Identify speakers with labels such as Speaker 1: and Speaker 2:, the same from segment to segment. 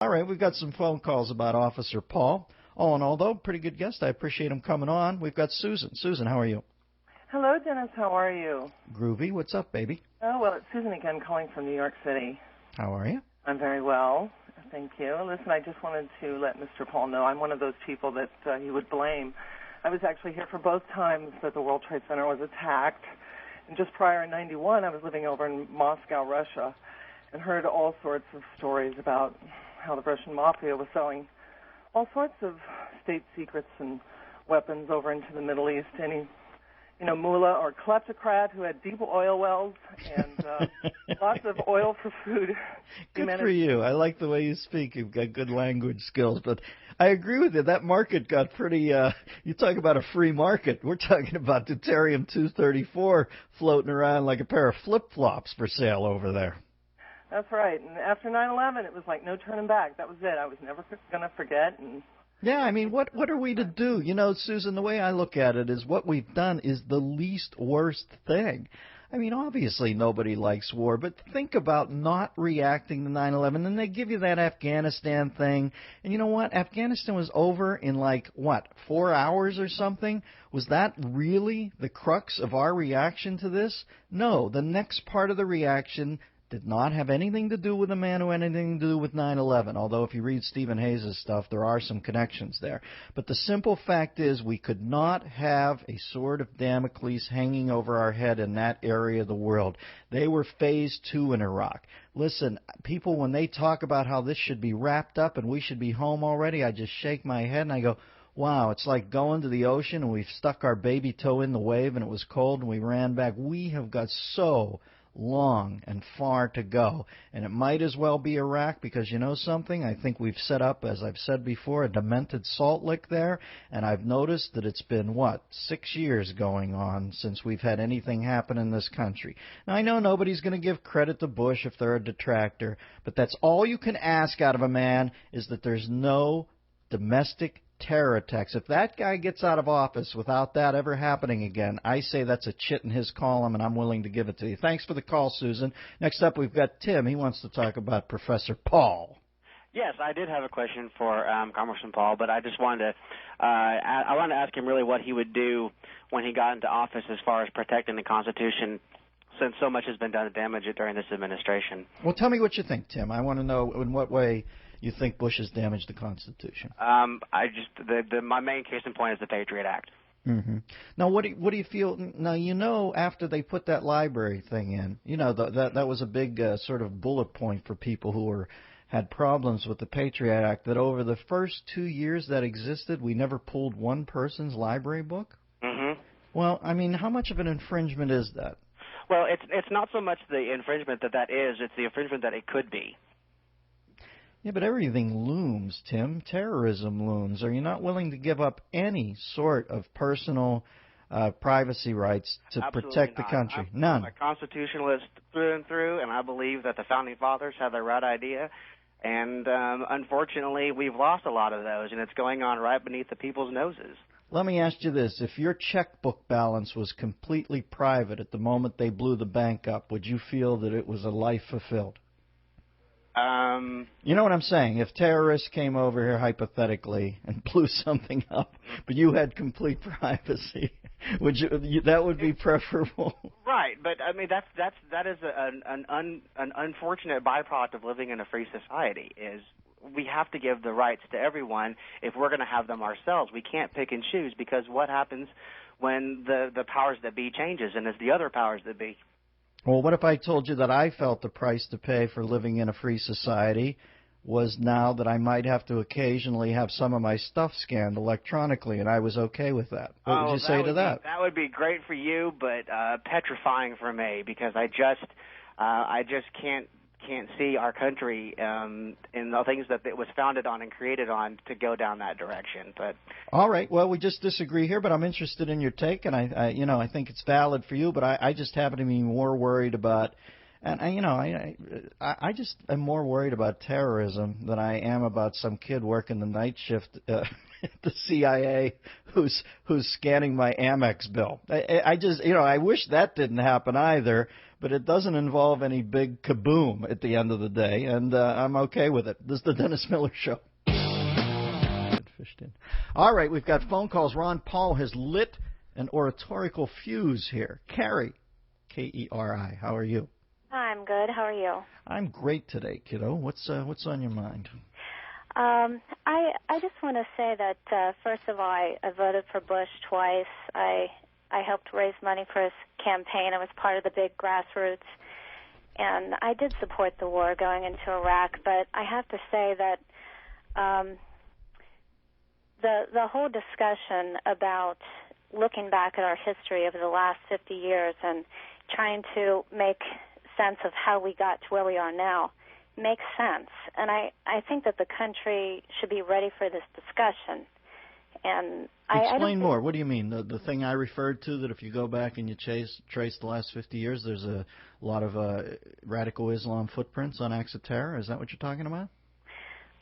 Speaker 1: All right, we've got some phone calls about Officer Paul. All in all, though, pretty good guest. I appreciate him coming on. We've got Susan. Susan, how are you?
Speaker 2: Hello, Dennis. How are you?
Speaker 1: Groovy. What's up, baby?
Speaker 2: Oh, well, it's Susan again calling from New York City.
Speaker 1: How are you?
Speaker 2: I'm very well. Thank you. Listen, I just wanted to let Mr. Paul know I'm one of those people that he would blame. I was actually here for both times that the World Trade Center was attacked. And just prior in 91, I was living over in Moscow, Russia, and heard all sorts of stories about how the Russian mafia was selling all sorts of state secrets and weapons over into the Middle East. Any, mullah or kleptocrat who had deep oil wells and lots of oil for food.
Speaker 1: Good for you. I like the way you speak. You've got good language skills. But I agree with you. That market got pretty, you talk about a free market. We're talking about deuterium-234 floating around like a pair of flip-flops for sale over there.
Speaker 2: That's right. And after 9/11, it was like no turning back. That was it. I was never going to forget. And
Speaker 1: yeah, I mean, what are we to do? Susan, the way I look at it is what we've done is the least worst thing. I mean, obviously nobody likes war, but think about not reacting to 9/11. And they give you that Afghanistan thing. And you know what? Afghanistan was over in 4 hours or something? Was that really the crux of our reaction to this? No, the next part of the reaction did not have anything to do with a man who had anything to do with 9/11, although if you read Stephen Hayes' stuff, there are some connections there. But the simple fact is we could not have a sword of Damocles hanging over our head in that area of the world. They were phase 2 in Iraq. Listen, people, when they talk about how this should be wrapped up and we should be home already, I just shake my head and I go, wow, it's like going to the ocean and we've stuck our baby toe in the wave and it was cold and we ran back. We have got so long and far to go. And it might as well be Iraq because you know something? I think we've set up, as I've said before, a demented salt lick there. And I've noticed that it's been, 6 years going on since we've had anything happen in this country. Now, I know nobody's going to give credit to Bush if they're a detractor, but that's all you can ask out of a man is that there's no domestic terror attacks. If that guy gets out of office without that ever happening again, I say that's a chit in his column, and I'm willing to give it to you. Thanks for the call, Susan. Next up, we've got Tim. He wants to talk about Professor Paul.
Speaker 3: Yes, I did have a question for Congressman Paul, but I just wanted to I wanted to ask him really what he would do when he got into office as far as protecting the Constitution, since so much has been done to damage it during this administration.
Speaker 1: Well, tell me what you think, Tim. I want to know in what way you think Bush has damaged the Constitution.
Speaker 3: My main case in point is the Patriot Act.
Speaker 1: Mm-hmm. Now, what do you feel? Now, after they put that library thing in, that was a big sort of bullet point for people who had problems with the Patriot Act, that over the first 2 years that existed, we never pulled one person's library book?
Speaker 3: Mm-hmm.
Speaker 1: Well, I mean, how much of an infringement is that?
Speaker 3: Well, it's not so much the infringement that is, it's the infringement that it could be.
Speaker 1: Yeah, but everything looms, Tim. Terrorism looms. Are you not willing to give up any sort of personal privacy rights to protect the country? None.
Speaker 3: I'm a constitutionalist through and through, and I believe that the Founding Fathers had the right idea. And unfortunately, we've lost a lot of those, and it's going on right beneath the people's noses.
Speaker 1: Let me ask you this. If your checkbook balance was completely private at the moment they blew the bank up, would you feel that it was a life fulfilled? You know what I'm saying? If terrorists came over here hypothetically and blew something up, but you had complete privacy, that would be preferable?
Speaker 3: Right, but I mean that is an unfortunate byproduct of living in a free society. Is we have to give the rights to everyone if we're going to have them ourselves. We can't pick and choose, because what happens when the powers that be changes and it's the other powers that be?
Speaker 1: Well, what if I told you that I felt the price to pay for living in a free society was now that I might have to occasionally have some of my stuff scanned electronically, and I was okay with that? What would you say to that?
Speaker 3: That would be great for you, but petrifying for me, because I just can't see our country in the things that it was founded on and created on to go down that direction. But
Speaker 1: all right, well, we just disagree here, but I'm interested in your take, and I think it's valid for you. But I just happen to be more worried about And I just am more worried about terrorism than I am about some kid working the night shift at the CIA who's scanning my Amex bill. I just I wish that didn't happen either, but it doesn't involve any big kaboom at the end of the day, and I'm okay with it. This is the Dennis Miller Show. Fished in. All right, we've got phone calls. Ron Paul has lit an oratorical fuse here. Carrie, Keri, how are you?
Speaker 4: I'm good. How are you?
Speaker 1: I'm great today, kiddo. What's on your mind?
Speaker 4: I just want to say that first of all, I voted for Bush twice. I helped raise money for his campaign. I was part of the big grassroots, and I did support the war going into Iraq. But I have to say that the whole discussion about looking back at our history over the last 50 years and trying to make sense of how we got to where we are now makes sense. And I think that the country should be ready for this discussion. And
Speaker 1: Explain more. What do you mean? The thing I referred to, that if you go back and you trace the last 50 years, there's a lot of radical Islam footprints on acts of terror? Is that what you're talking about?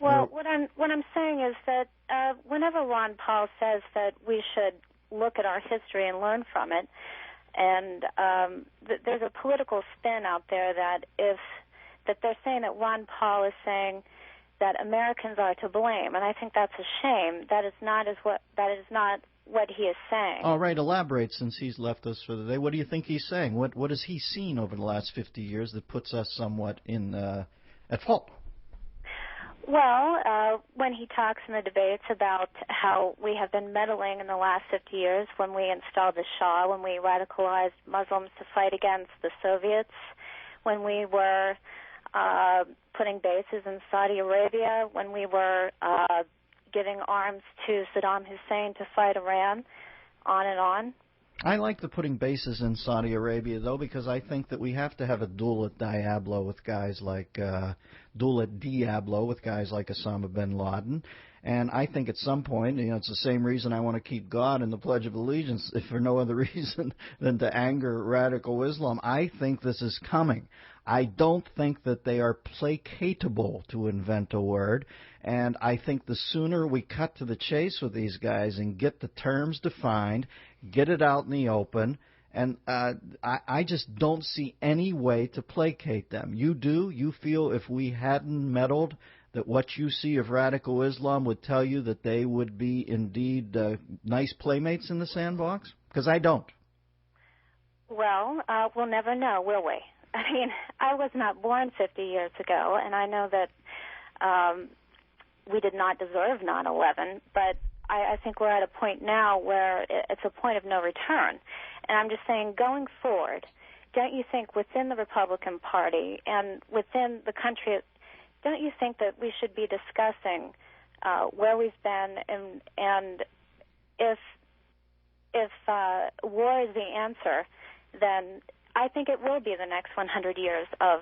Speaker 4: Well, what I'm saying is that whenever Ron Paul says that we should look at our history and learn from it, and there's a political spin out there that they're saying that Ron Paul is saying that Americans are to blame, and I think that's a shame. That is not what he is saying.
Speaker 1: All right, elaborate, since he's left us for the day. What do you think he's saying? What has he seen over the last 50 years that puts us somewhat at fault?
Speaker 4: Well, when he talks in the debates about how we have been meddling in the last 50 years, when we installed the Shah, when we radicalized Muslims to fight against the Soviets, when we were putting bases in Saudi Arabia, when we were giving arms to Saddam Hussein to fight Iran, on and on.
Speaker 1: I like the putting bases in Saudi Arabia, though, because I think that we have to have a duel at Diablo with guys like Osama bin Laden. And I think at some point, it's the same reason I want to keep God in the Pledge of Allegiance, if for no other reason than to anger radical Islam. I think this is coming. I don't think that they are placatable, to invent a word, and I think the sooner we cut to the chase with these guys and get the terms defined, get it out in the open, and I just don't see any way to placate them. You do? You feel if we hadn't meddled, that what you see of radical Islam would tell you that they would be indeed nice playmates in the sandbox? Because I don't.
Speaker 4: Well, we'll never know, will we? I mean, I was not born 50 years ago, and I know that we did not deserve 9/11, but I think we're at a point now where it's a point of no return. And I'm just saying, going forward, don't you think within the Republican Party and within the country, don't you think that we should be discussing where we've been and if war is the answer, then I think it will be the next 100 years of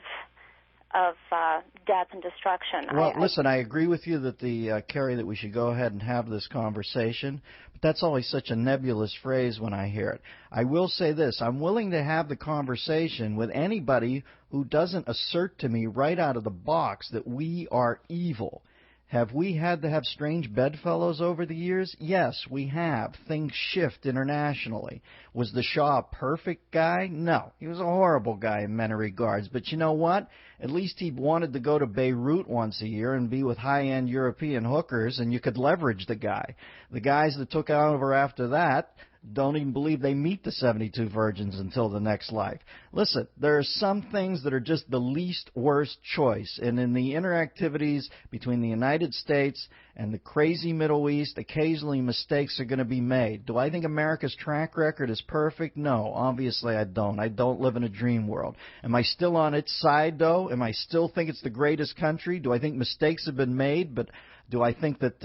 Speaker 4: death and destruction.
Speaker 1: Well, listen, I agree with you that Carrie, that we should go ahead and have this conversation, but that's always such a nebulous phrase when I hear it. I will say this: I'm willing to have the conversation with anybody who doesn't assert to me right out of the box that we are evil. Have we had to have strange bedfellows over the years? Yes, we have. Things shift internationally. Was the Shah a perfect guy? No. He was a horrible guy in many regards. But you know what? At least he wanted to go to Beirut once a year and be with high-end European hookers, and you could leverage the guy. The guys that took over after that don't even believe they meet the 72 virgins until the next life. Listen, there are some things that are just the least worst choice, and in the interactivities between the United States and the crazy Middle East, occasionally mistakes are going to be made. Do I think America's track record is perfect? No, obviously I don't. I don't live in a dream world. Am I still on its side, though? Am I still think it's the greatest country? Do I think mistakes have been made? But do I think that,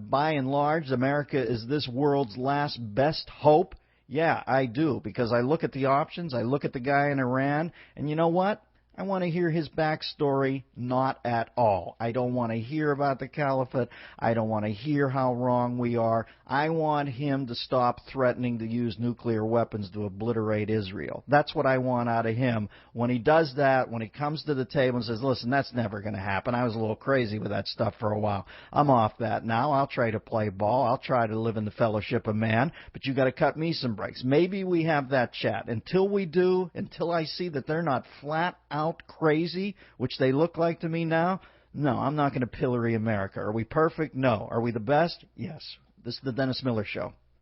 Speaker 1: by and large, America is this world's last best hope? Yeah, I do, because I look at the options, I look at the guy in Iran, and you know what? I want to hear his backstory, not at all. I don't want to hear about the caliphate. I don't want to hear how wrong we are. I want him to stop threatening to use nuclear weapons to obliterate Israel. That's what I want out of him. When he does that, when he comes to the table and says, listen, that's never going to happen. I was a little crazy with that stuff for a while. I'm off that now. I'll try to play ball. I'll try to live in the fellowship of man, but you got to cut me some breaks. Maybe we have that chat. Until we do, until I see that they're not flat out crazy, which they look like to me now, no, I'm not going to pillory America. Are we perfect? No. Are we the best? Yes. This is the Dennis Miller Show.